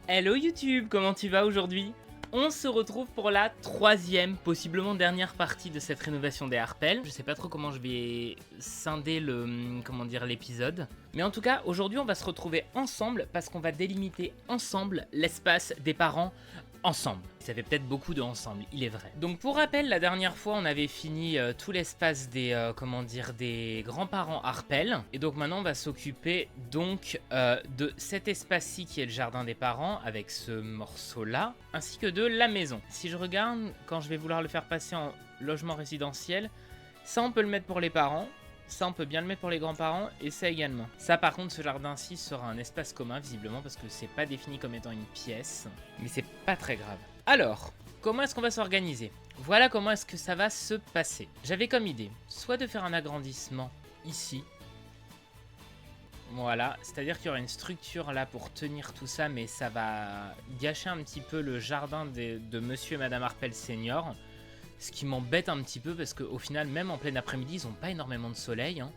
Hello YouTube, comment tu vas aujourd'hui? On se retrouve pour la troisième, possiblement dernière partie de cette rénovation des harpels. Je sais pas trop comment je vais scinder l'épisode. Mais en tout cas, aujourd'hui on va se retrouver ensemble parce qu'on va délimiter ensemble l'espace des parents ensemble. Ça fait peut-être beaucoup de ensemble, il est vrai. Donc pour rappel, la dernière fois on avait fini tout l'espace des grands-parents harpels. Et donc maintenant on va s'occuper donc de cet espace-ci qui est le jardin des parents avec ce morceau-là, ainsi que de la maison. Si je regarde, quand je vais vouloir le faire passer en logement résidentiel, ça on peut le mettre pour les parents. Ça, on peut bien le mettre pour les grands-parents, et ça également. Ça, par contre, ce jardin-ci sera un espace commun, visiblement, parce que c'est pas défini comme étant une pièce. Mais c'est pas très grave. Alors, comment est-ce qu'on va s'organiser? Voilà comment est-ce que ça va se passer. J'avais comme idée, soit de faire un agrandissement ici. Voilà, c'est-à-dire qu'il y aura une structure là pour tenir tout ça, mais ça va gâcher un petit peu le jardin de Monsieur et Madame Harpel Senior. Ce qui m'embête un petit peu parce qu'au final, même en plein après-midi, ils n'ont pas énormément de soleil. Hein.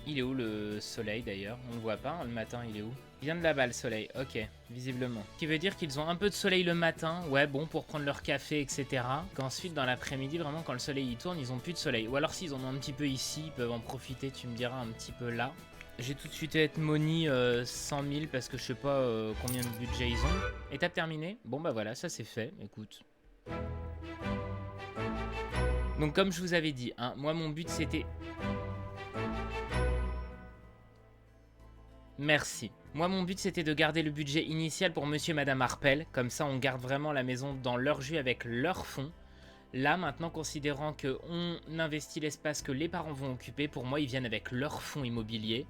Il est où le soleil d'ailleurs? On le voit pas, hein, le matin, il est où? Il vient de là-bas le soleil, ok, visiblement. Ce qui veut dire qu'ils ont un peu de soleil le matin, ouais, bon, pour prendre leur café, etc. Qu'ensuite, dans l'après-midi, vraiment, quand le soleil y tourne, ils ont plus de soleil. Ou alors, s'ils en ont un petit peu ici, ils peuvent en profiter, tu me diras, un petit peu là. J'ai tout de suite être money 100 000 parce que je sais pas combien de budget ils ont. Étape terminée. Bon, bah voilà, ça c'est fait, écoute. Donc comme je vous avais dit, hein, moi mon but c'était... Merci. Moi mon but c'était de garder le budget initial pour Monsieur et Madame Harpel. Comme ça on garde vraiment la maison dans leur jus avec leur fonds. Là maintenant considérant qu'on investit l'espace que les parents vont occuper, pour moi ils viennent avec leur fonds immobilier.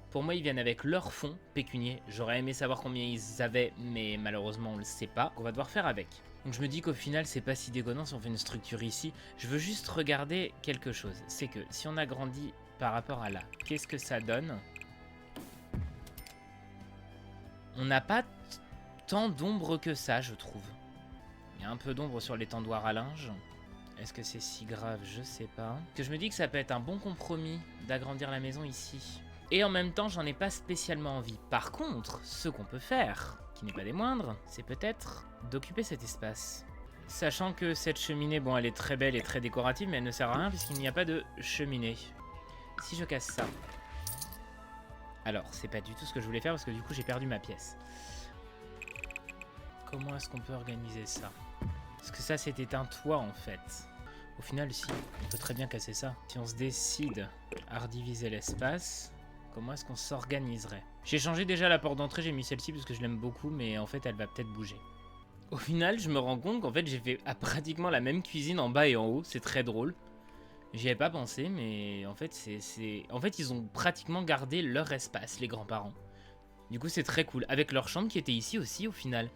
Pour moi ils viennent avec leur fonds pécunier. J'aurais aimé savoir combien ils avaient mais malheureusement on le sait pas. On va devoir faire avec. Donc je me dis qu'au final c'est pas si déconnant si on fait une structure ici. Je veux juste regarder quelque chose. C'est que si on agrandit par rapport à là, qu'est-ce que ça donne? On n'a pas tant d'ombre que ça, je trouve. Il y a un peu d'ombre sur les tendoirs à linge. Est-ce que c'est si grave? Je sais pas. Que je me dis que ça peut être un bon compromis d'agrandir la maison ici. Et en même temps, j'en ai pas spécialement envie. Par contre, ce qu'on peut faire, qui n'est pas des moindres, c'est peut-être d'occuper cet espace. Sachant que cette cheminée, bon, elle est très belle et très décorative, mais elle ne sert à rien puisqu'il n'y a pas de cheminée. Si je casse ça... Alors, c'est pas du tout ce que je voulais faire parce que du coup, j'ai perdu ma pièce. Comment est-ce qu'on peut organiser ça? Parce que ça, c'était un toit, en fait. Au final, si, on peut très bien casser ça. Si on se décide à rediviser l'espace... Comment est-ce qu'on s'organiserait? J'ai changé déjà la porte d'entrée, j'ai mis celle-ci parce que je l'aime beaucoup, mais en fait elle va peut-être bouger. Au final, je me rends compte qu'en fait j'ai fait pratiquement la même cuisine en bas et en haut, c'est très drôle. J'y avais pas pensé, mais en fait En fait ils ont pratiquement gardé leur espace, les grands-parents. Du coup c'est très cool, avec leur chambre qui était ici aussi au final.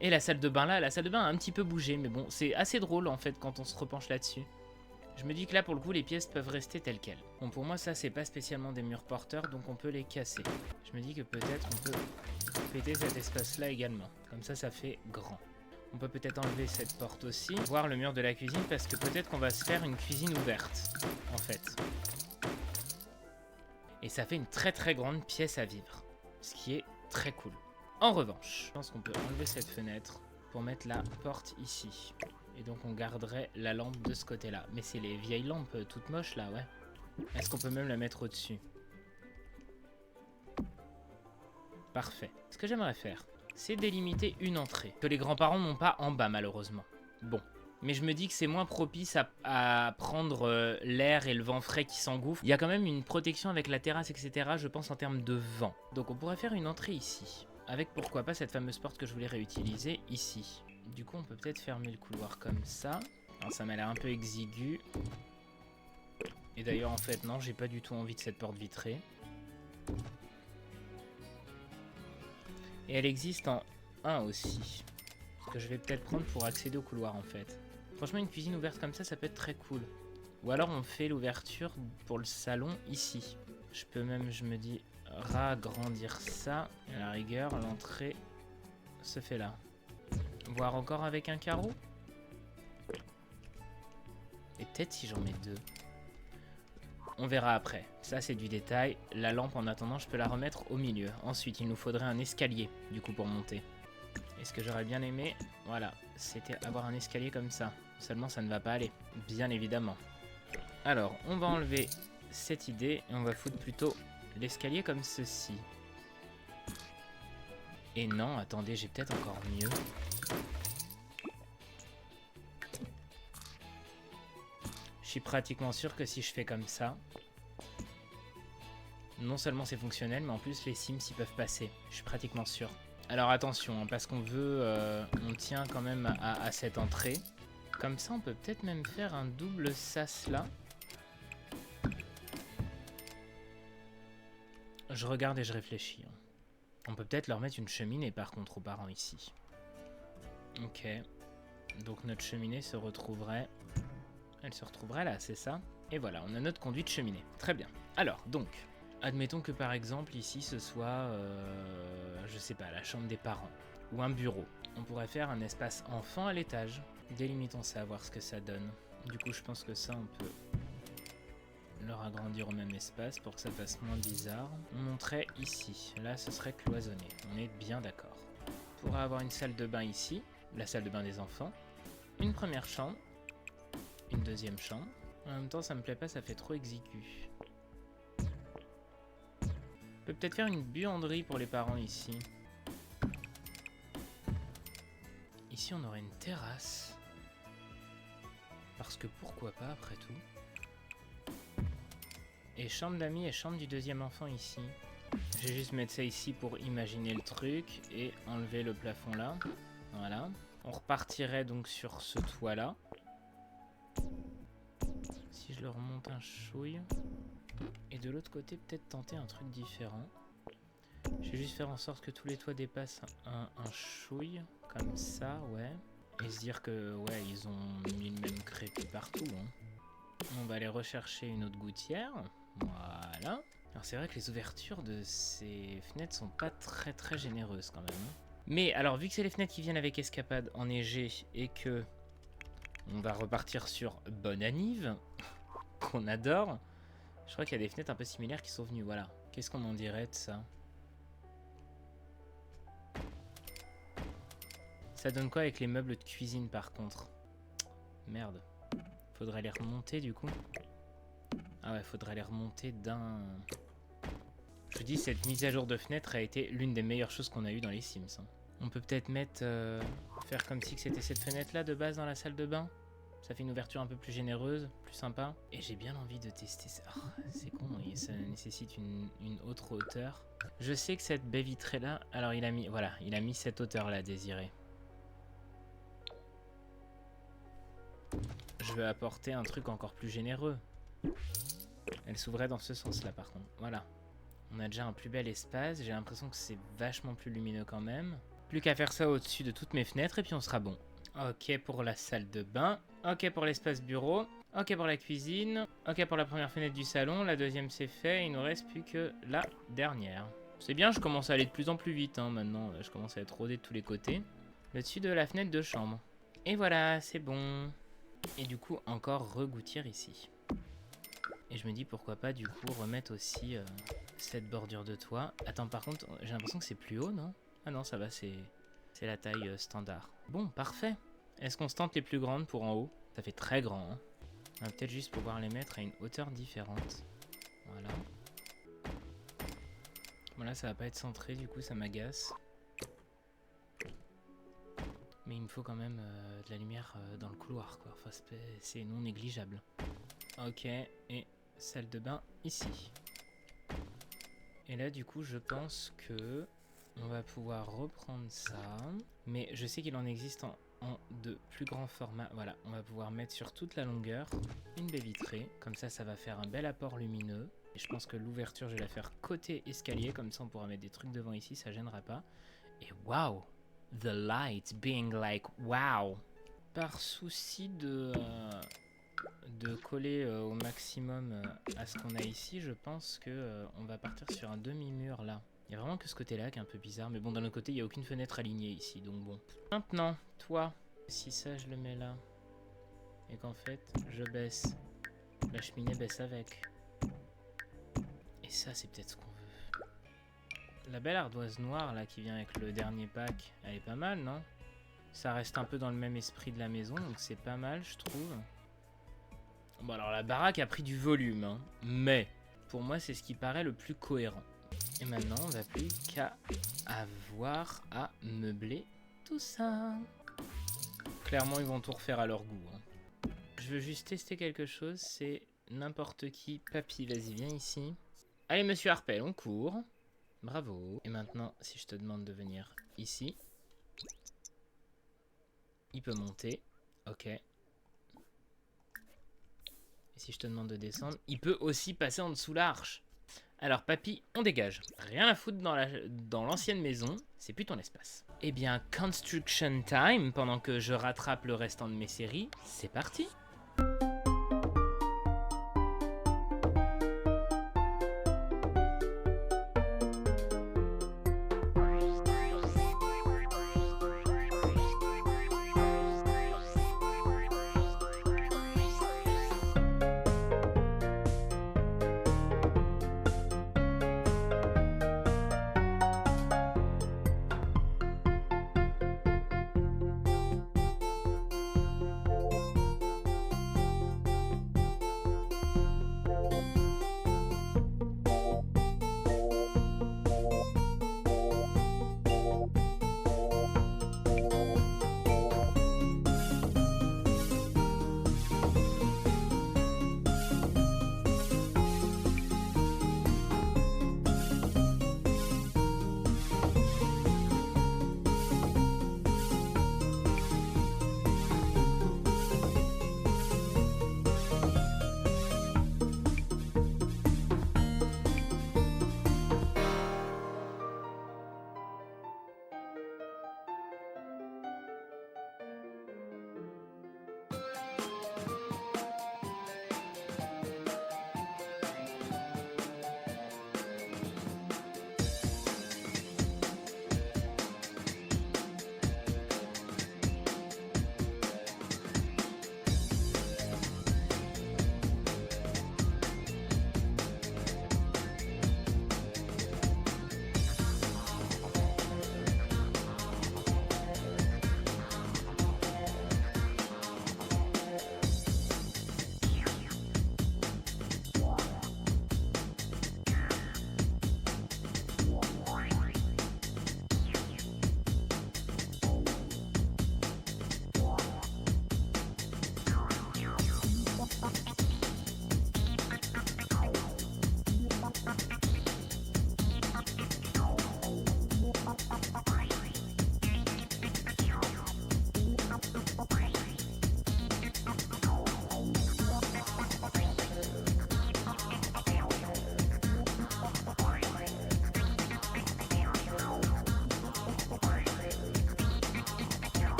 Et la salle de bain là, la salle de bain a un petit peu bougé, mais bon, c'est assez drôle en fait quand on se repenche là-dessus. Je me dis que là, pour le coup, les pièces peuvent rester telles quelles. Bon, pour moi, ça, c'est pas spécialement des murs porteurs, donc on peut les casser. Je me dis que peut-être on peut péter cet espace-là également. Comme ça, ça fait grand. On peut peut-être enlever cette porte aussi, voir le mur de la cuisine, parce que peut-être qu'on va se faire une cuisine ouverte, en fait. Et ça fait une très très grande pièce à vivre, ce qui est très cool. En revanche, je pense qu'on peut enlever cette fenêtre pour mettre la porte ici. Et donc on garderait la lampe de ce côté-là. Mais c'est les vieilles lampes toutes moches là, ouais. Est-ce qu'on peut même la mettre au-dessus? Parfait. Ce que j'aimerais faire, c'est délimiter une entrée. Que les grands-parents n'ont pas en bas malheureusement. Bon. Mais je me dis que c'est moins propice à prendre l'air et le vent frais qui s'engouffrent. Il y a quand même une protection avec la terrasse, etc. Je pense en termes de vent. Donc on pourrait faire une entrée ici. Avec pourquoi pas cette fameuse porte que je voulais réutiliser ici. Du coup, on peut peut-être fermer le couloir comme ça. Alors, ça m'a l'air un peu exigu. Et d'ailleurs, en fait, non, j'ai pas du tout envie de cette porte vitrée. Et elle existe en 1 aussi. Que je vais peut-être prendre pour accéder au couloir, en fait. Franchement, une cuisine ouverte comme ça peut être très cool. Ou alors, on fait l'ouverture pour le salon ici. Je peux même, je me dis, ragrandir ça. Et à la rigueur, l'entrée se fait là. Voir encore avec un carreau. Et peut-être si j'en mets 2. On verra après. Ça c'est du détail. La lampe en attendant je peux la remettre au milieu. Ensuite il nous faudrait un escalier du coup pour monter. Et ce que j'aurais bien aimé, voilà, c'était avoir un escalier comme ça. Seulement, ça ne va pas aller, bien évidemment. Alors, on va enlever cette idée et on va foutre plutôt l'escalier comme ceci. Et non, attendez, j'ai peut-être encore mieux. Je suis pratiquement sûr que si je fais comme ça, non seulement c'est fonctionnel, mais en plus les Sims y peuvent passer. Je suis pratiquement sûr. Alors attention, hein, parce qu'on veut, on tient quand même à cette entrée. Comme ça, on peut peut-être même faire un double sas là. Je regarde et je réfléchis. On peut peut-être leur mettre une cheminée par contre aux parents ici. Ok. Donc notre cheminée se retrouverait... Elle se retrouverait là, c'est ça? Et voilà, on a notre conduite cheminée. Très bien. Alors, donc, admettons que par exemple ici ce soit, je sais pas, la chambre des parents. Ou un bureau. On pourrait faire un espace enfant à l'étage. Délimitons ça, voir ce que ça donne. Du coup, je pense que ça, on peut leur agrandir au même espace pour que ça fasse moins bizarre. On monterait ici. Là, ce serait cloisonné. On est bien d'accord. On pourrait avoir une salle de bain ici. La salle de bain des enfants. Une première chambre. Une deuxième chambre. En même temps, ça me plaît pas, ça fait trop exigu. On peut peut-être faire une buanderie pour les parents ici. Ici, on aurait une terrasse. Parce que pourquoi pas, après tout. Et chambre d'amis et chambre du deuxième enfant ici. Je vais juste mettre ça ici pour imaginer le truc et enlever le plafond là. Voilà. On repartirait donc sur ce toit là. Si je le remonte un chouille. Et de l'autre côté, peut-être tenter un truc différent. Je vais juste faire en sorte que tous les toits dépassent un chouille. Comme ça, ouais. Et se dire que, ouais, ils ont mis le même crépi partout. Hein. On va aller rechercher une autre gouttière. Voilà. Alors c'est vrai que les ouvertures de ces fenêtres sont pas très généreuses quand même. Hein. Mais alors, vu que c'est les fenêtres qui viennent avec escapade enneigée et que on va repartir sur Bonne Anive, qu'on adore, je crois qu'il y a des fenêtres un peu similaires qui sont venues. Voilà. Qu'est-ce qu'on en dirait de ça? Ça donne quoi avec les meubles de cuisine par contre? Merde. Faudrait les remonter du coup. Ah ouais, faudrait les remonter d'un... Je vous dis, cette mise à jour de fenêtre a été l'une des meilleures choses qu'on a eues dans les Sims. Hein. On peut peut-être mettre... faire comme si c'était cette fenêtre-là de base dans la salle de bain. Ça fait une ouverture un peu plus généreuse, plus sympa. Et j'ai bien envie de tester ça. Oh, c'est con, ça nécessite une autre hauteur. Je sais que cette baie vitrée-là... Alors il a mis... Voilà, il a mis cette hauteur-là désirée. Je veux apporter un truc encore plus généreux. Elle s'ouvrait dans ce sens-là par contre. Voilà. On a déjà un plus bel espace. J'ai l'impression que c'est vachement plus lumineux quand même. Plus qu'à faire ça au-dessus de toutes mes fenêtres et puis on sera bon. Ok pour la salle de bain. Ok pour l'espace bureau. Ok pour la cuisine. Ok pour la première fenêtre du salon. La deuxième c'est fait. Il nous reste plus que la dernière. C'est bien, je commence à aller de plus en plus vite hein, maintenant. Je commence à être rodé de tous les côtés. Le dessus de la fenêtre de chambre. Et voilà, c'est bon. Et du coup, encore regouttière ici. Et je me dis pourquoi pas du coup remettre aussi cette bordure de toit. Attends, par contre, j'ai l'impression que c'est plus haut, non? Ah non, ça va, c'est la taille standard. Bon, parfait. Est-ce qu'on se tente les plus grandes pour en haut? Ça fait très grand, hein. On va peut-être juste pouvoir les mettre à une hauteur différente. Voilà. Voilà, ça va pas être centré, du coup, ça m'agace. Mais il me faut quand même de la lumière dans le couloir, quoi. Enfin, c'est non négligeable. Ok, et salle de bain ici. Et là, du coup, je pense que on va pouvoir reprendre ça. Mais je sais qu'il en existe en de plus grands formats. Voilà, on va pouvoir mettre sur toute la longueur une baie vitrée. Comme ça va faire un bel apport lumineux. Et je pense que l'ouverture, je vais la faire côté escalier. Comme ça, on pourra mettre des trucs devant ici, ça gênera pas. Et waouh! The light being like wow. Par souci de coller au maximum à ce qu'on a ici, je pense que on va partir sur un demi-mur là. Il y a vraiment que ce côté-là qui est un peu bizarre, mais bon, d'un autre côté, il n'y a aucune fenêtre alignée ici, donc bon. Maintenant, toi, si ça je le mets là, et qu'en fait, je baisse, la cheminée baisse avec. Et ça, c'est peut-être ce qu'on veut. La belle ardoise noire là qui vient avec le dernier pack, elle est pas mal, non? Ça reste un peu dans le même esprit de la maison, donc c'est pas mal, je trouve. Bon, alors la baraque a pris du volume, hein, mais pour moi, c'est ce qui paraît le plus cohérent. Et maintenant, on n'a plus qu'à avoir à meubler tout ça. Clairement, ils vont tout refaire à leur goût. Hein. Je veux juste tester quelque chose, c'est n'importe qui. Papy, vas-y, viens ici. Allez, monsieur Harpel, on court. Bravo. Et maintenant, si je te demande de venir ici, il peut monter. Ok. Et si je te demande de descendre, il peut aussi passer en dessous l'arche. Alors, papy, on dégage. Rien à foutre dans l'ancienne maison. C'est plus ton espace. Eh bien, construction time, pendant que je rattrape le restant de mes séries. C'est parti.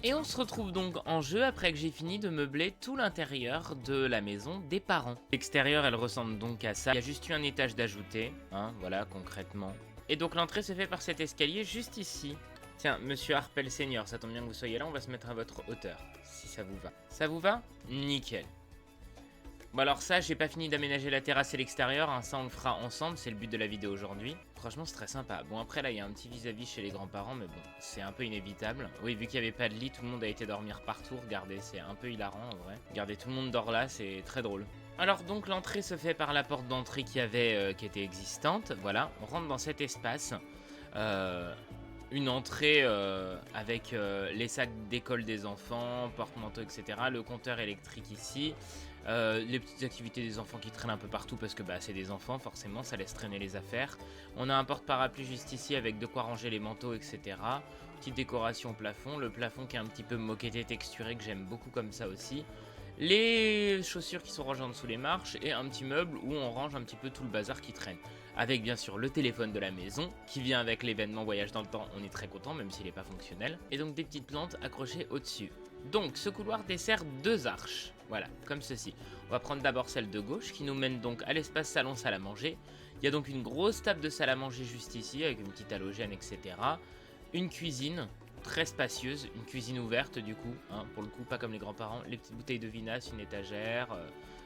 Et on se retrouve donc en jeu après que j'ai fini de meubler tout l'intérieur de la maison des parents. L'extérieur, elle ressemble donc à ça. Il y a juste eu un étage d'ajouté, hein, voilà, concrètement. Et donc l'entrée se fait par cet escalier juste ici. Tiens, monsieur Harpel Senior, ça tombe bien que vous soyez là, on va se mettre à votre hauteur, si ça vous va. Ça vous va? Nickel. Bon alors ça, j'ai pas fini d'aménager la terrasse et l'extérieur, hein, ça on le fera ensemble, c'est le but de la vidéo aujourd'hui. Franchement c'est très sympa. Bon après là il y a un petit vis-à-vis chez les grands-parents, mais bon, c'est un peu inévitable. Oui, vu qu'il n'y avait pas de lit, tout le monde a été dormir partout, regardez, c'est un peu hilarant en vrai. Regardez, tout le monde dort là, c'est très drôle. Alors donc l'entrée se fait par la porte d'entrée qui était existante, voilà, on rentre dans cet espace. Une entrée avec les sacs d'école des enfants, porte-manteau, etc. Le compteur électrique ici. Les petites activités des enfants qui traînent un peu partout parce que bah, c'est des enfants, forcément, ça laisse traîner les affaires. On a un porte-parapluie juste ici avec de quoi ranger les manteaux, etc. Petite décoration au plafond, le plafond qui est un petit peu moquetté, texturé, que j'aime beaucoup comme ça aussi. Les chaussures qui sont rangées en dessous les marches et un petit meuble où on range un petit peu tout le bazar qui traîne. Avec bien sûr le téléphone de la maison qui vient avec l'événement voyage dans le temps, on est très content même s'il n'est pas fonctionnel. Et donc des petites plantes accrochées au-dessus. Donc ce couloir dessert 2 arches, voilà, comme ceci. On va prendre d'abord celle de gauche qui nous mène donc à l'espace salon salle à manger. Il y a donc une grosse table de salle à manger juste ici avec une petite halogène, etc. Une cuisine très spacieuse, une cuisine ouverte du coup, hein, pour le coup pas comme les grands-parents, les petites bouteilles de vinasse, une étagère,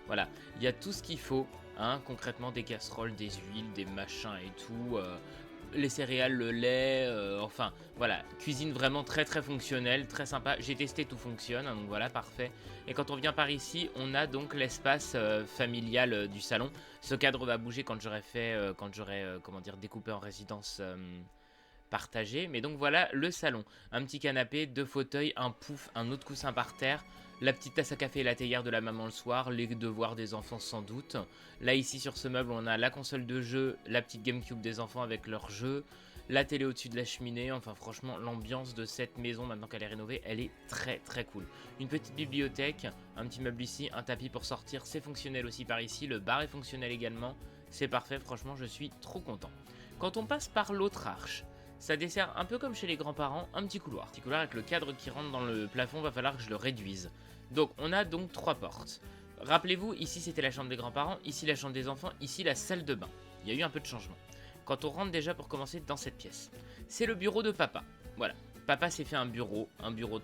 voilà, il y a tout ce qu'il faut, hein, concrètement des casseroles, des huiles, des machins et tout, les céréales, le lait, enfin voilà, cuisine vraiment très très fonctionnelle, très sympa, j'ai testé, tout fonctionne, hein, donc voilà, parfait. Et quand on vient par ici, on a donc l'espace familial du salon. Ce cadre va bouger quand j'aurai fait, comment dire, découpé en résidence partagé, mais donc voilà le salon, un petit canapé, 2 fauteuils, un pouf, un autre coussin par terre, la petite tasse à café et la théière de la maman le soir, les devoirs des enfants sans doute. Là ici sur ce meuble on a la console de jeu, la petite GameCube des enfants avec leurs jeux, la télé au-dessus de la cheminée, enfin franchement l'ambiance de cette maison maintenant qu'elle est rénovée, elle est très très cool. Une petite bibliothèque, un petit meuble ici, un tapis pour sortir, c'est fonctionnel aussi par ici, le bar est fonctionnel également, c'est parfait, franchement je suis trop content. Quand on passe par l'autre arche, ça dessert un peu comme chez les grands-parents, un petit couloir. Petit couloir avec le cadre qui rentre dans le plafond, va falloir que je le réduise. Donc on a donc 3 portes. Rappelez-vous, ici c'était la chambre des grands-parents, ici la chambre des enfants, ici la salle de bain. Il y a eu un peu de changement. Quand on rentre déjà pour commencer dans cette pièce, c'est le bureau de papa. Voilà, papa s'est fait un bureau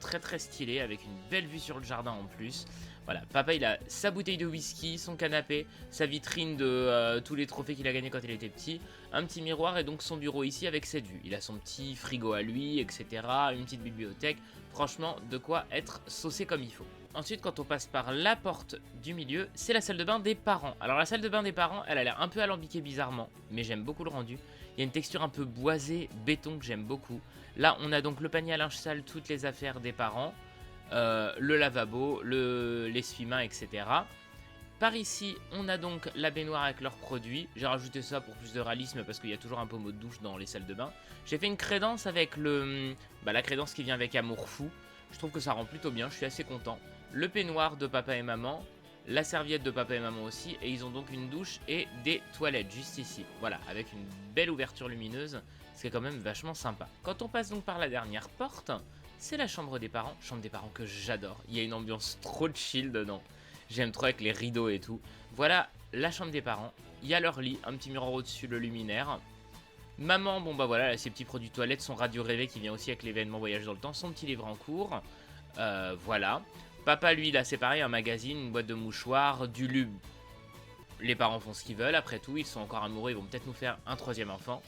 très très stylé avec une belle vue sur le jardin en plus. Voilà, papa il a sa bouteille de whisky, son canapé, sa vitrine de tous les trophées qu'il a gagnés quand il était petit, un petit miroir et donc son bureau ici avec cette vue. Il a son petit frigo à lui, etc. Une petite bibliothèque. Franchement, de quoi être saucé comme il faut. Ensuite, quand on passe par la porte du milieu, c'est la salle de bain des parents. Alors la salle de bain des parents, elle a l'air un peu alambiquée bizarrement, mais j'aime beaucoup le rendu. Il y a une texture un peu boisée, béton que j'aime beaucoup. Là, on a donc le panier à linge sale, toutes les affaires des parents. Le lavabo, l'essuie-main, etc. Par ici, on a donc la baignoire avec leurs produits. J'ai rajouté ça pour plus de réalisme parce qu'il y a toujours un pommeau de douche dans les salles de bain. J'ai fait une crédence avec la crédence qui vient avec Amour Fou. Je trouve que ça rend plutôt bien, je suis assez content. Le peignoir de papa et maman, la serviette de papa et maman aussi. Et ils ont donc une douche et des toilettes juste ici. Voilà, avec une belle ouverture lumineuse, ce qui est quand même vachement sympa. Quand on passe donc par la dernière porte, c'est la chambre des parents que j'adore. Il y a une ambiance trop chill dedans. J'aime trop avec les rideaux et tout. Voilà la chambre des parents. Il y a leur lit, un petit miroir au-dessus, le luminaire. Maman, bon bah voilà, ses petits produits toilettes, son radio rêvé qui vient aussi avec l'événement voyage dans le temps, son petit livre en cours. Voilà. Papa, lui, là, c'est pareil, un magazine, une boîte de mouchoirs, du lube. Les parents font ce qu'ils veulent, après tout, ils sont encore amoureux, ils vont peut-être nous faire un 3e enfant.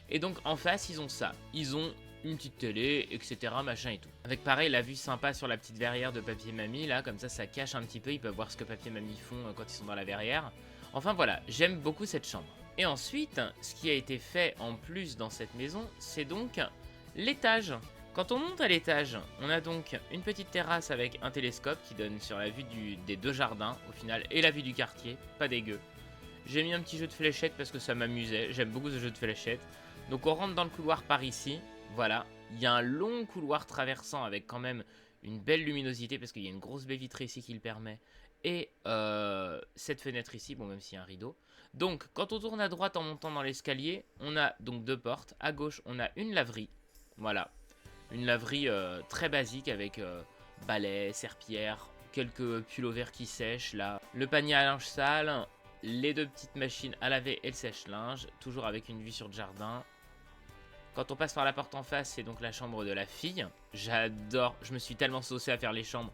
Et donc en face, ils ont ça. Ils ont une petite télé, etc. machin et tout. Avec pareil la vue sympa sur la petite verrière de papy et mamie, là, comme ça cache un petit peu, ils peuvent voir ce que papy et mamie font quand ils sont dans la verrière. Enfin voilà, j'aime beaucoup cette chambre. Et ensuite, ce qui a été fait en plus dans cette maison, c'est donc l'étage. Quand on monte à l'étage, on a donc une petite terrasse avec un télescope qui donne sur la vue des 2 jardins, au final, et la vue du quartier, pas dégueu. J'ai mis un petit jeu de fléchettes parce que ça m'amusait, j'aime beaucoup ce jeu de fléchettes. Donc on rentre dans le couloir par ici, voilà, il y a un long couloir traversant avec quand même une belle luminosité parce qu'il y a une grosse baie vitrée ici qui le permet. Et cette fenêtre ici, bon même s'il y a un rideau. Donc quand on tourne à droite en montant dans l'escalier, on a donc 2 portes. À gauche on a une laverie, voilà. Une laverie très basique avec balai, serpillère, quelques pullovers qui sèchent là. Le panier à linge sale, les 2 petites machines à laver et le sèche-linge, toujours avec une vue sur le jardin. Quand on passe par la porte en face, c'est donc la chambre de la fille. J'adore, je me suis tellement saucé à faire les chambres.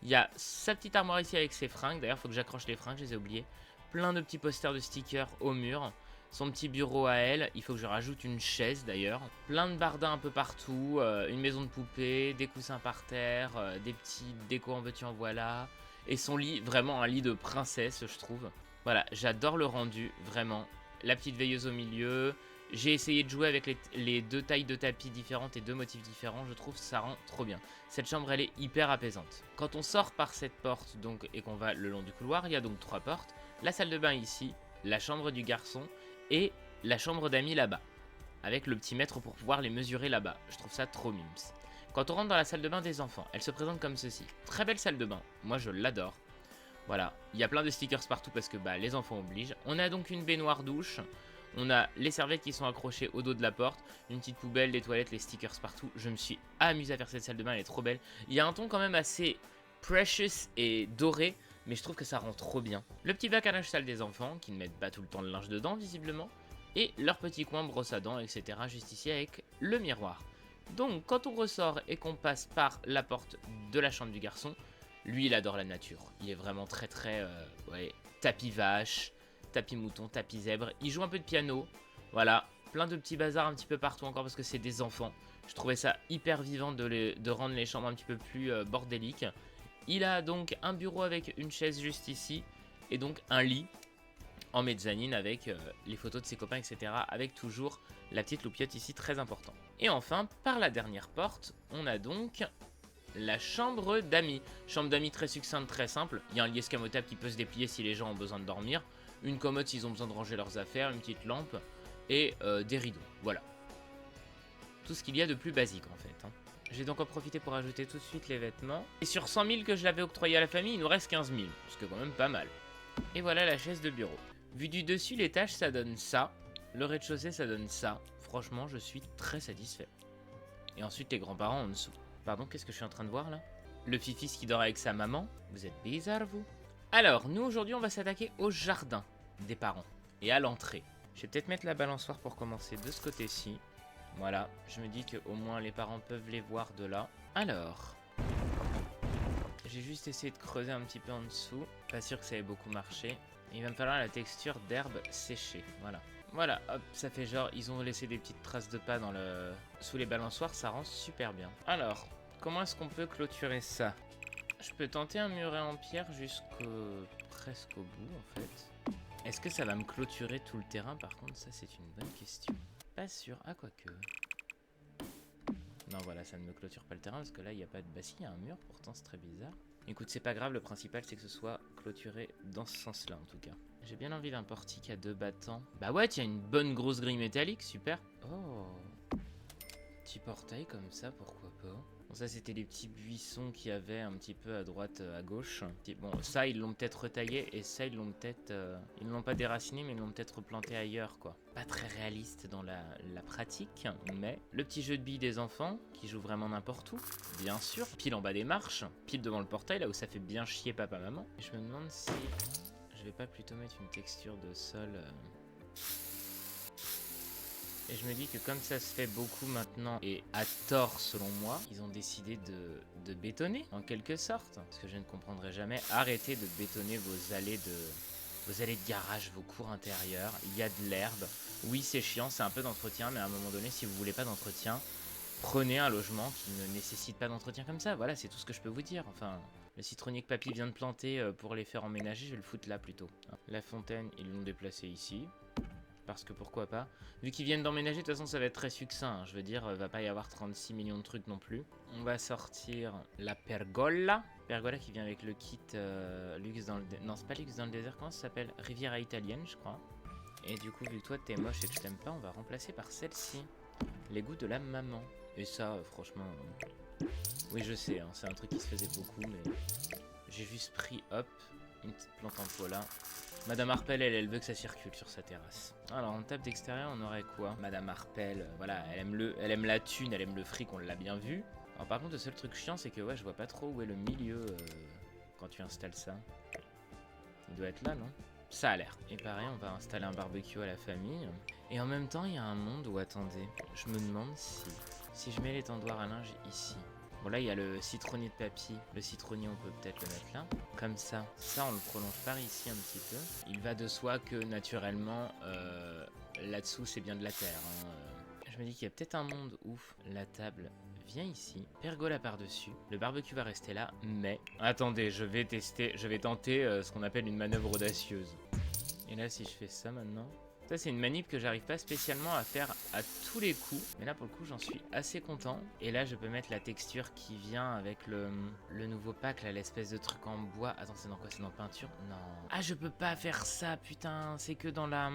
Il y a sa petite armoire ici avec ses fringues, d'ailleurs il faut que j'accroche les fringues, je les ai oubliées. Plein de petits posters de stickers au mur. Son petit bureau à elle, il faut que je rajoute une chaise d'ailleurs. Plein de bardins un peu partout, une maison de poupée, des coussins par terre, des petits décos en veux-tu en voilà. Et son lit, vraiment un lit de princesse je trouve. Voilà, j'adore le rendu, vraiment. La petite veilleuse au milieu, J'ai essayé de jouer avec les deux tailles de tapis différentes et deux motifs différents. Je trouve que ça rend trop bien. Cette chambre, elle est hyper apaisante. Quand on sort par cette porte donc, et qu'on va le long du couloir, il y a donc 3 portes. La salle de bain ici, la chambre du garçon et la chambre d'amis là-bas. Avec le petit mètre pour pouvoir les mesurer là-bas. Je trouve ça trop mimes. Quand on rentre dans la salle de bain des enfants, elle se présente comme ceci. Très belle salle de bain. Moi, je l'adore. Voilà, il y a plein de stickers partout parce que les enfants obligent. On a donc une baignoire douche. On a les serviettes qui sont accrochées au dos de la porte. Une petite poubelle, des toilettes, les stickers partout. Je me suis amusé à faire cette salle de bain, elle est trop belle. Il y a un ton quand même assez precious et doré, mais je trouve que ça rend trop bien. Le petit bac à linge sale des enfants, qui ne mettent pas tout le temps le linge dedans visiblement. Et leur petit coin brosse à dents, etc. juste ici avec le miroir. Donc quand on ressort et qu'on passe par la porte de la chambre du garçon, lui, il adore la nature. Il est vraiment très tapis vache, tapis mouton, tapis zèbre. Il joue un peu de piano. Voilà, plein de petits bazars un petit peu partout encore parce que c'est des enfants. Je trouvais ça hyper vivant de rendre les chambres un petit peu plus bordéliques. Il a donc un bureau avec une chaise juste ici et donc un lit en mezzanine avec les photos de ses copains, etc. Avec toujours la petite loupiote ici, très important. Et enfin, par la dernière porte, on a donc la chambre d'amis. Chambre d'amis très succincte, très simple. Il y a un lit escamotable qui peut se déplier si les gens ont besoin de dormir. Une commode s'ils ont besoin de ranger leurs affaires. Une petite lampe. Et des rideaux. Voilà. Tout ce qu'il y a de plus basique en fait. J'ai donc en profité pour ajouter tout de suite les vêtements. Et sur 100 000 que je l'avais octroyé à la famille, il nous reste 15 000. Ce qui est quand même pas mal. Et voilà la chaise de bureau. Vu du dessus, l'étage ça donne ça. Le rez-de-chaussée ça donne ça. Franchement, je suis très satisfait. Et ensuite les grands-parents en dessous. Pardon, qu'est-ce que je suis en train de voir là? Le fils qui dort avec sa maman. Vous êtes bizarre, vous. Alors, nous aujourd'hui, on va s'attaquer au jardin des parents et à l'entrée. Je vais peut-être mettre la balançoire pour commencer de ce côté-ci. Voilà, je me dis qu'au moins les parents peuvent les voir de là. Alors, j'ai juste essayé de creuser un petit peu en dessous. Pas sûr que ça ait beaucoup marché. Il va me falloir la texture d'herbe séchée. Voilà. Voilà, hop, ça fait genre, ils ont laissé des petites traces de pas sous les balançoires, ça rend super bien. Alors, comment est-ce qu'on peut clôturer ça? Je peux tenter un muret en pierre presque au bout en fait. Est-ce que ça va me clôturer tout le terrain? Par contre, ça c'est une bonne question. Pas sûr, quoique. Non, voilà, ça ne me clôture pas le terrain parce que là, il n'y a pas de... Bah si, il y a un mur, pourtant c'est très bizarre. Écoute, c'est pas grave, le principal c'est que ce soit clôturé dans ce sens-là en tout cas. J'ai bien envie d'un portique à 2 battants. Bah ouais, tiens, une bonne grosse grille métallique, super. Oh, petit portail comme ça, pourquoi pas. Bon, ça c'était les petits buissons qu'il y avait un petit peu à droite, à gauche. Bon, ça ils l'ont peut-être retaillé et ça ils l'ont peut-être... ils ne l'ont pas déraciné mais ils l'ont peut-être replanté ailleurs quoi. Pas très réaliste dans la pratique, mais le petit jeu de billes des enfants qui joue vraiment n'importe où, bien sûr. Pile en bas des marches, pile devant le portail là où ça fait bien chier papa-maman. Et je me demande si... je vais pas plutôt mettre une texture de sol... Et je me dis que comme ça se fait beaucoup maintenant, et à tort selon moi, ils ont décidé de bétonner, en quelque sorte. Parce que je ne comprendrai jamais, arrêtez de bétonner vos allées de garage, vos cours intérieurs, il y a de l'herbe. Oui, c'est chiant, c'est un peu d'entretien, mais à un moment donné, si vous voulez pas d'entretien, prenez un logement qui ne nécessite pas d'entretien comme ça. Voilà, c'est tout ce que je peux vous dire. Enfin, le citronnier que papy vient de planter pour les faire emménager, je vais le foutre là plutôt. La fontaine, ils l'ont déplacée ici. Parce que pourquoi pas. Vu qu'ils viennent d'emménager, de toute façon ça va être très succinct. Je veux dire, va pas y avoir 36 millions de trucs non plus. On va sortir la pergola. Pergola qui vient avec le kit luxe dans le... Non, c'est pas luxe dans le désert, comment ça s'appelle? Riviera italienne, je crois. Et du coup, vu que toi t'es moche et que je t'aime pas, on va remplacer par celle-ci. Les goûts de la maman. Et ça, franchement... Oui, je sais, hein, c'est un truc qui se faisait beaucoup, mais... J'ai juste pris, hop, une petite plante en pola. Madame Harpel, elle veut que ça circule sur sa terrasse. Alors, en table d'extérieur, on aurait quoi? Madame Harpel, voilà, elle aime la thune, elle aime le fric, on l'a bien vu. Alors, par contre, le seul truc chiant, c'est que, ouais, je vois pas trop où est le milieu quand tu installes ça. Il doit être là, non? Ça a l'air. Et pareil, on va installer un barbecue à la famille. Et en même temps, il y a un monde où, attendez, je me demande si je mets l'étendoir à linge ici. Bon là il y a le citronnier de papy. Le citronnier on peut peut-être le mettre là. Comme ça. Ça on le prolonge par ici un petit peu. Il va de soi que naturellement là-dessous c'est bien de la terre. Je me dis qu'il y a peut-être un monde où la table vient ici. Pergola par-dessus. Le barbecue va rester là. Mais attendez, je vais tenter ce qu'on appelle une manœuvre audacieuse. Et là si je fais ça maintenant. Ça, c'est une manip que j'arrive pas spécialement à faire à tous les coups. Mais là, pour le coup, j'en suis assez content. Et là, je peux mettre la texture qui vient avec le nouveau pack, là, l'espèce de truc en bois. Attends, c'est dans quoi? C'est dans peinture? Non. Ah, je peux pas faire ça, putain. C'est que dans la...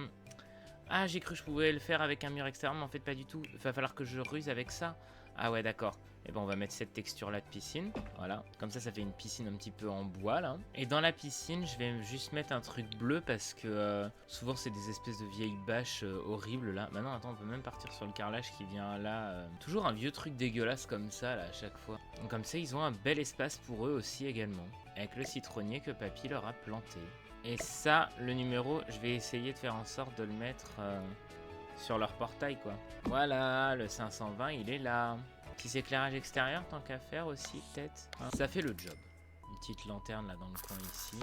Ah, j'ai cru que je pouvais le faire avec un mur extérieur, mais en fait, pas du tout. Il va falloir que je ruse avec ça. Ah ouais, d'accord. Et ben on va mettre cette texture là de piscine, voilà, comme ça fait une piscine un petit peu en bois là. Et dans la piscine je vais juste mettre un truc bleu parce que souvent c'est des espèces de vieilles bâches horribles là. Maintenant attends, on peut même partir sur le carrelage qui vient là, toujours un vieux truc dégueulasse comme ça là à chaque fois. Donc comme ça ils ont un bel espace pour eux aussi également, avec le citronnier que papy leur a planté. Et ça, le numéro, je vais essayer de faire en sorte de le mettre sur leur portail quoi. Voilà, le 520 il est là. Petit éclairage extérieur tant qu'à faire aussi peut-être. Ça fait le job. Une petite lanterne là dans le coin ici.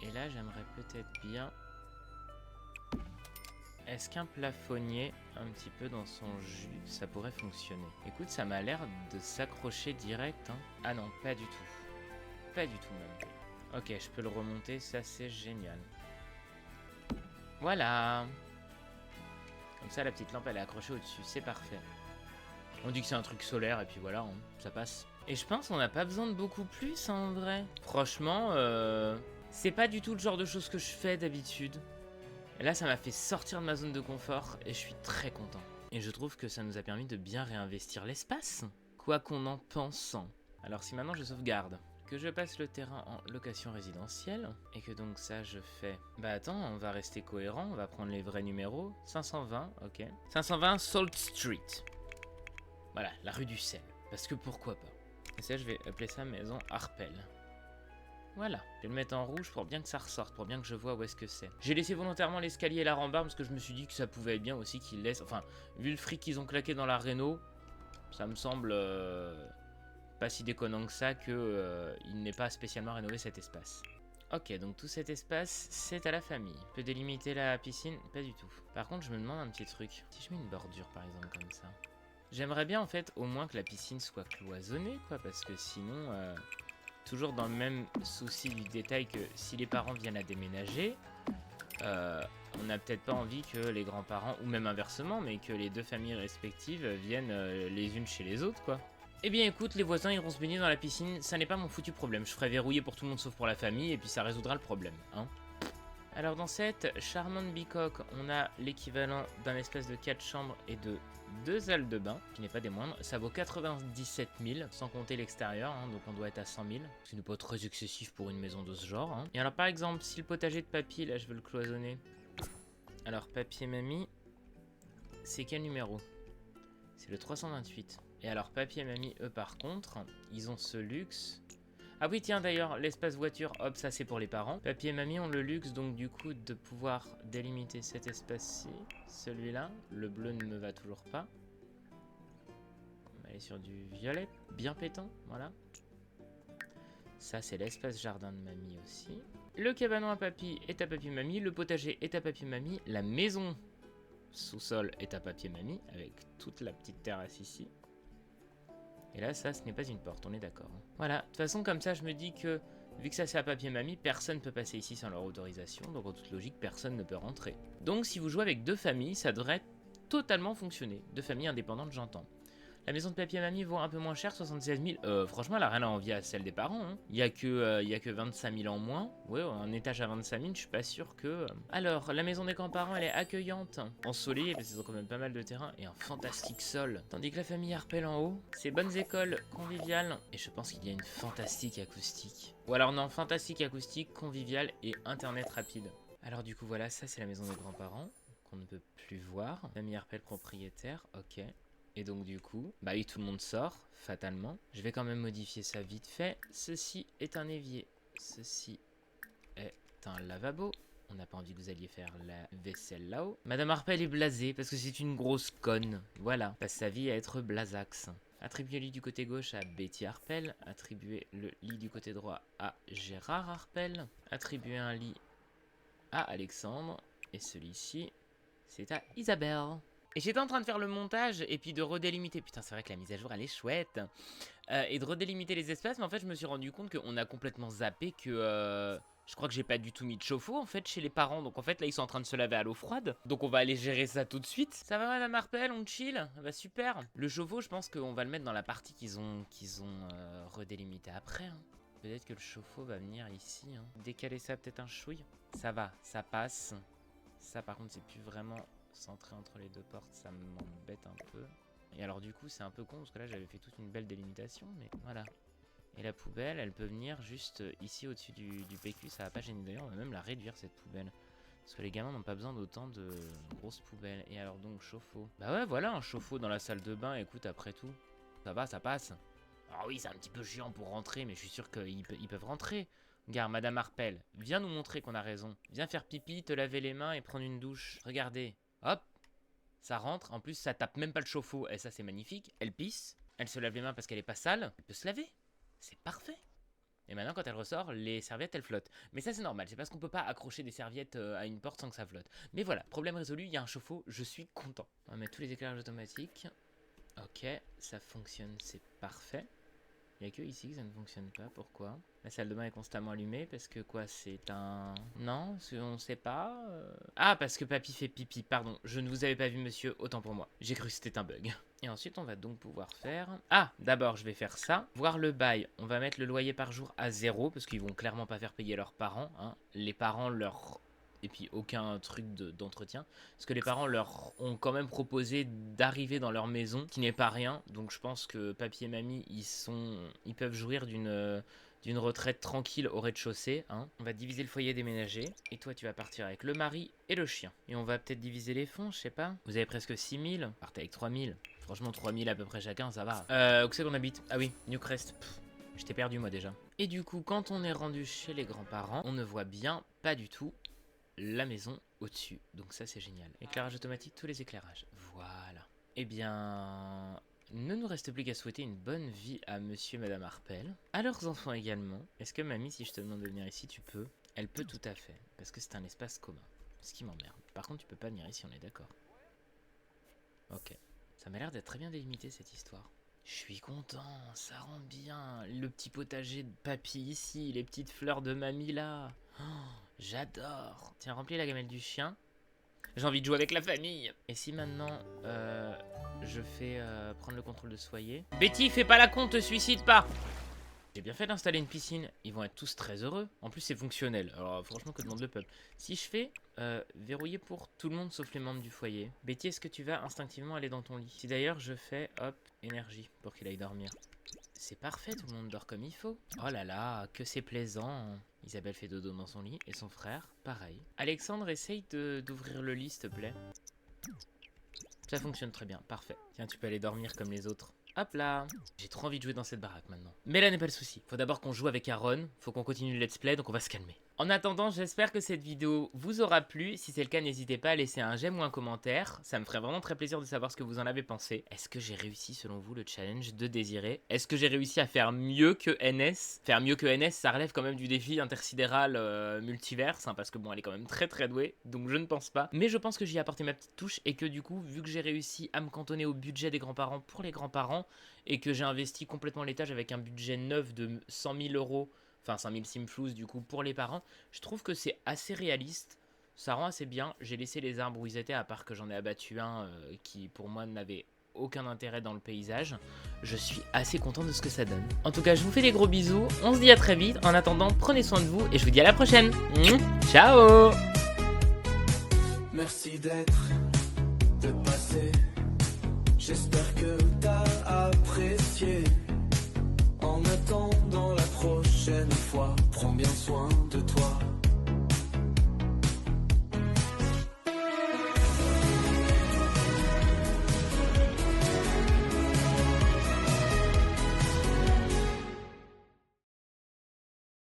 Et là j'aimerais peut-être bien... Est-ce qu'un plafonnier un petit peu dans son jus, ça pourrait fonctionner? Écoute, ça m'a l'air de s'accrocher direct. Hein. Ah non, pas du tout. Pas du tout même. Ok, je peux le remonter, ça c'est génial. Voilà. Comme ça la petite lampe elle est accrochée au-dessus, c'est parfait. On dit que c'est un truc solaire et puis voilà, hein, ça passe. Et je pense qu'on n'a pas besoin de beaucoup plus en vrai. Franchement, c'est pas du tout le genre de choses que je fais d'habitude. Et là, ça m'a fait sortir de ma zone de confort et je suis très content. Et je trouve que ça nous a permis de bien réinvestir l'espace, quoi qu'on en pense. Alors si maintenant je sauvegarde, que je passe le terrain en location résidentielle, et que donc ça je fais... Bah attends, on va rester cohérent, on va prendre les vrais numéros. 520, ok. 520 Salt Street. Voilà, la rue du sel. Parce que pourquoi pas. Et ça, je vais appeler ça maison Harpel. Voilà, je vais le mettre en rouge pour bien que ça ressorte, pour bien que je vois où est-ce que c'est. J'ai laissé volontairement l'escalier et la rambarde parce que je me suis dit que ça pouvait être bien aussi qu'ils laissent... Enfin, vu le fric qu'ils ont claqué dans la réno, ça me semble pas si déconnant que ça qu'il n'ait pas spécialement rénové cet espace. Ok, donc tout cet espace, c'est à la famille. Je peux délimiter la piscine? Pas du tout. Par contre, je me demande un petit truc. Si je mets une bordure, par exemple, comme ça... J'aimerais bien en fait au moins que la piscine soit cloisonnée quoi, parce que sinon, toujours dans le même souci du détail que si les parents viennent à déménager, on n'a peut-être pas envie que les grands-parents, ou même inversement, mais que les deux familles respectives viennent les unes chez les autres quoi. Eh bien écoute, les voisins iront se baigner dans la piscine, ça n'est pas mon foutu problème, je ferai verrouiller pour tout le monde sauf pour la famille et puis ça résoudra le problème, hein. Alors dans cette charmante bicoque, on a l'équivalent d'un espace de 4 chambres et de 2 salles de bain, qui n'est pas des moindres. Ça vaut 97 000, sans compter l'extérieur, hein, donc on doit être à 100 000. Ce qui n'est pas très excessif pour une maison de ce genre. Hein. Et alors par exemple, si le potager de papy, là je veux le cloisonner. Alors papy et mamie, c'est quel numéro? C'est le 328. Et alors papy et mamie, eux par contre, ils ont ce luxe... Ah oui tiens d'ailleurs, l'espace voiture, hop ça c'est pour les parents. Papy et mamie ont le luxe donc du coup de pouvoir délimiter cet espace-ci. Celui-là, le bleu ne me va toujours pas. On va aller sur du violet, bien pétant, voilà. Ça c'est l'espace jardin de mamie aussi. Le cabanon à papy est à papy et mamie, le potager est à papy et mamie, la maison sous-sol est à papy et mamie, avec toute la petite terrasse ici. Et là, ça, ce n'est pas une porte, on est d'accord. Voilà, de toute façon, comme ça, je me dis que, vu que ça c'est à papy et mamie, personne ne peut passer ici sans leur autorisation, donc en toute logique, personne ne peut rentrer. Donc si vous jouez avec deux familles, ça devrait totalement fonctionner. Deux familles indépendantes, j'entends. La maison de papy et mamie vaut un peu moins cher, 76 000. Franchement, elle a rien à envier à celle des parents. Hein. Il y a que 25 000 en moins. Ouais, un étage à 25 000, je suis pas sûr que... Alors, la maison des grands-parents, elle est accueillante, ensoleillée, parce qu'ils ont quand même pas mal de terrain, et un fantastique sol. Tandis que la famille Harpel en haut, c'est bonnes écoles, conviviales, et je pense qu'il y a une fantastique acoustique. Ou alors non, fantastique acoustique, conviviale et internet rapide. Alors du coup, voilà, ça c'est la maison des grands-parents, qu'on ne peut plus voir. Famille Harpel propriétaire, ok. Et donc du coup, bah oui, tout le monde sort, fatalement. Je vais quand même modifier ça vite fait. Ceci est un évier. Ceci est un lavabo. On n'a pas envie que vous alliez faire la vaisselle là-haut. Madame Harpel est blasée parce que c'est une grosse conne. Voilà, passe sa vie à être blasax. Attribuer le lit du côté gauche à Betty Harpel. Attribuer le lit du côté droit à Gérard Harpel. Attribuer un lit à Alexandre. Et celui-ci, c'est à Isabelle. Et j'étais en train de faire le montage et puis de redélimiter. Putain, c'est vrai que la mise à jour elle est chouette. Et de redélimiter les espaces, mais en fait, je me suis rendu compte qu'on a complètement zappé que Je crois que j'ai pas du tout mis de chauffe-eau en fait chez les parents. Donc en fait là ils sont en train de se laver à l'eau froide. Donc on va aller gérer ça tout de suite. Ça va madame Harpel, on chill? Bah super. Le chauffe-eau je pense qu'on va le mettre dans la partie qu'ils ont redélimitée après. Hein. Peut-être que le chauffe-eau va venir ici. Hein. Décaler ça peut-être un chouille. Ça va, ça passe. Ça par contre c'est plus vraiment centré entre les deux portes. Ça m'embête un peu. Et alors du coup c'est un peu con parce que là j'avais fait toute une belle délimitation. Mais voilà. Et la poubelle, elle peut venir juste ici au-dessus du PQ, ça va pas gêner. D'ailleurs, on va même la réduire cette poubelle. Parce que les gamins n'ont pas besoin d'autant de grosses poubelles. Et alors donc, chauffe-eau. Bah ouais, voilà, un chauffe-eau dans la salle de bain, écoute, après tout. Ça va, ça passe. Alors oui, c'est un petit peu chiant pour rentrer, mais je suis sûr qu'ils peuvent rentrer. Regarde, Madame Harpel, viens nous montrer qu'on a raison. Viens faire pipi, te laver les mains et prendre une douche. Regardez, hop, ça rentre. En plus, ça tape même pas le chauffe-eau. Et ça, c'est magnifique. Elle pisse, elle se lave les mains parce qu'elle est pas sale. Elle peut se laver. C'est parfait. Et maintenant quand elle ressort, les serviettes elles flottent. Mais ça c'est normal, c'est parce qu'on peut pas accrocher des serviettes à une porte sans que ça flotte. Mais voilà, problème résolu, il y a un chauffe-eau, je suis content. On va mettre tous les éclairages automatiques. Ok, ça fonctionne, c'est parfait. Il n'y a que ici que ça ne fonctionne pas, pourquoi? La salle de bain est constamment allumée parce que quoi, c'est un... Non, on sait pas. Ah, parce que papy fait pipi, pardon. Je ne vous avais pas vu monsieur, autant pour moi. J'ai cru que c'était un bug. Et ensuite, on va donc pouvoir faire... Ah, d'abord, je vais faire ça. Voir le bail, on va mettre le loyer par jour à 0 parce qu'ils vont clairement pas faire payer leurs parents. Hein. Les parents leur... Et puis aucun truc d'entretien. Parce que les parents leur ont quand même proposé d'arriver dans leur maison, qui n'est pas rien. Donc je pense que papy et mamie, ils peuvent jouir d'une retraite tranquille au rez-de-chaussée. Hein. On va diviser le foyer déménagé. Et toi, tu vas partir avec le mari et le chien. Et on va peut-être diviser les fonds, je sais pas. Vous avez presque 6000. Partez avec 3000. Franchement, 3000 à peu près chacun, ça va. Où c'est qu'on habite? Ah oui, Newcrest. Je t'ai perdu moi déjà. Et du coup, quand on est rendu chez les grands-parents, on ne voit bien pas du tout la maison au-dessus. Donc ça c'est génial. Éclairage automatique, tous les éclairages. Voilà. Eh bien, ne nous reste plus qu'à souhaiter une bonne vie à monsieur et madame Harpel. À leurs enfants également. Est-ce que mamie, si je te demande de venir ici, tu peux? Elle peut tout à fait. Parce que c'est un espace commun. Ce qui m'emmerde. Par contre, tu peux pas venir ici, on est d'accord. Ok. Ça m'a l'air d'être très bien délimité cette histoire. Je suis content, ça rend bien. Le petit potager de papy ici, les petites fleurs de mamie là. Oh, j'adore. Tiens, remplis la gamelle du chien. J'ai envie de jouer avec la famille. Et si maintenant, je fais prendre le contrôle de ce foyer. Betty, fais pas la con, te suicide pas. J'ai bien fait d'installer une piscine. Ils vont être tous très heureux. En plus, c'est fonctionnel. Alors, franchement, que demande le peuple. Si je fais verrouiller pour tout le monde sauf les membres du foyer. Betty, est-ce que tu vas instinctivement aller dans ton lit? Si d'ailleurs, je fais, hop, énergie pour qu'il aille dormir. C'est parfait, tout le monde dort comme il faut. Oh là là, que c'est plaisant. Isabelle fait dodo dans son lit et son frère, pareil. Alexandre, essaye d'ouvrir le lit, s'il te plaît. Ça fonctionne très bien, parfait. Tiens, tu peux aller dormir comme les autres. Hop là. J'ai trop envie de jouer dans cette baraque maintenant. Mais là n'est pas le souci. Faut d'abord qu'on joue avec Aaron. Faut qu'on continue le let's play, donc on va se calmer. En attendant, j'espère que cette vidéo vous aura plu. Si c'est le cas, n'hésitez pas à laisser un j'aime ou un commentaire. Ça me ferait vraiment très plaisir de savoir ce que vous en avez pensé. Est-ce que j'ai réussi, selon vous, le challenge de Désiré? Est-ce que j'ai réussi à faire mieux que NS? Faire mieux que NS, ça relève quand même du défi intersidéral multiverse, hein, parce que bon, elle est quand même très très douée, donc je ne pense pas. Mais je pense que j'y ai apporté ma petite touche et que du coup, vu que j'ai réussi à me cantonner au budget des grands-parents pour les grands-parents et que j'ai investi complètement l'étage avec un budget neuf de 100 000 euros, enfin 5000 simflous du coup pour les parents, je trouve que c'est assez réaliste, ça rend assez bien. J'ai laissé les arbres où ils étaient, à part que j'en ai abattu un qui pour moi n'avait aucun intérêt dans le paysage. Je suis assez content de ce que ça donne. En tout cas, je vous fais des gros bisous, on se dit à très vite. En attendant, prenez soin de vous et je vous dis à la prochaine. Ciao. Merci d'être